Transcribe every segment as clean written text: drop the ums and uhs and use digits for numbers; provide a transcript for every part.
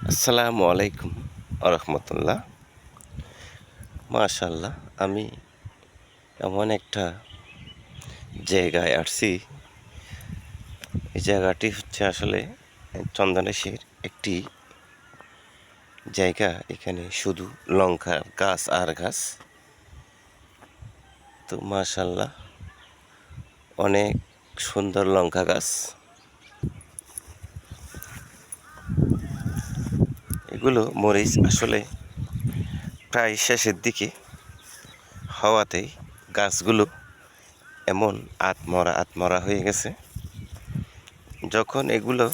আসসালামু আলাইকুম আরহামতুল্লাহ। মাশাল্লাহ, আমি এমন একটা জায়গায় আসছি। এই জায়গাটি হচ্ছে আসলে চন্দনেশের একটি জায়গা। এখানে শুধু লঙ্কার গাছ আর গাছ। তো মাশাল্লাহ, অনেক সুন্দর লঙ্কা গাছ। এগুলো মরিচ আসলে প্রায় শেষের দিকে হওয়াতেই গাছগুলো এমন আত্মরা হয়ে গেছে। যখন এগুলো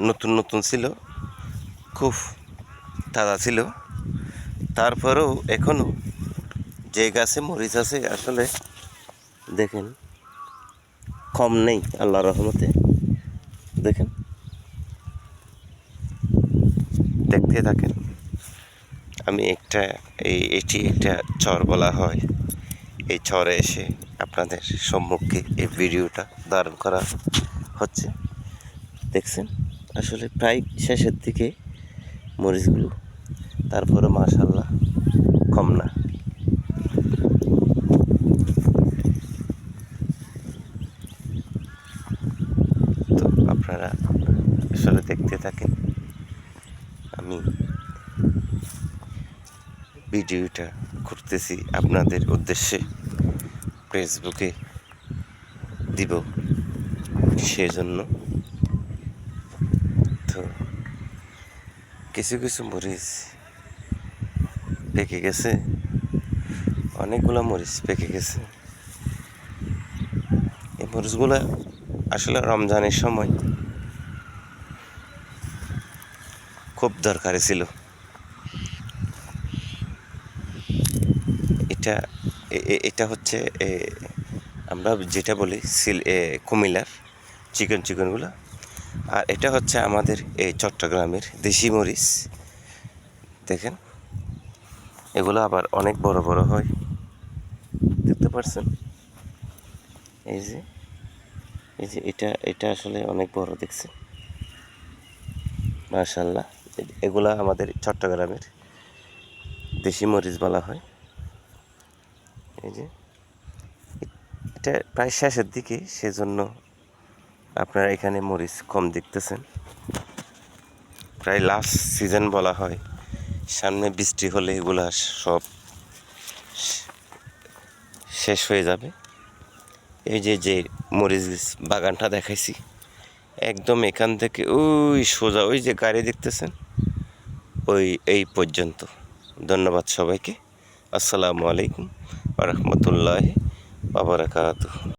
নতুন নতুন ছিল, খুব তাজা ছিল, তারপরেও এখনও যে গাছে মরিচ আছে আসলে দেখেন কম নেই, আল্লাহর রহমতে। দেখেন, দেখতে থাকেন। আমি এটি একটা চর বলা হয়। এই চরে এসে আপনাদের সম্মুখে এই ভিডিওটা ধারণ করা হচ্ছে। দেখছেন আসলে প্রায় শেষের দিকে মরিচগুলো, তারপরে মাশাল্লাহ কম না। তো আপনারা আসলে দেখতে থাকেন। আমি ভিডিওটা করতেছি আপনাদের উদ্দেশ্যে, ফেসবুকে দিব সেজন্য। তো কিছু কিছু মরিচ পেকে গেছে, অনেকগুলো মরিচ পেকে গেছে। এই মরিচগুলো আসলে রমজানের সময় খুব দরকারি ছিল। এটা এটা হচ্ছে আমরা যেটা বলি কুমিল্লার চিকনগুলো। আর এটা হচ্ছে আমাদের এই চট্টগ্রামের দেশি মরিচ। দেখেন, এগুলো আবার অনেক বড় বড় হয়, দেখতে পাচ্ছেন? এই যে এটা আসলে অনেক বড়, দেখছেন? মাশাল্লাহ, এগুলা আমাদের চট্টগ্রামের দেশি মরিচ বলা হয়। এই যে এটা প্রায় শেষের দিকে, সেজন্য আপনারা এখানে মরিচ কম দেখতেছেন। প্রায় লাস্ট সিজন বলা হয়। সামনে বৃষ্টি হলে এগুলা সব শেষ হয়ে যাবে। এই যে মরিচ বাগানটা দেখাইছি, একদম এখান থেকে ওই সোজা ওই যে গাড়ি দেখতেছেন, এই পর্যন্ত। ধন্যবাদ সবাইকে। আসসালামু আলাইকুম ওয়া রাহমাতুল্লাহি ওয়া বারাকাতুহু।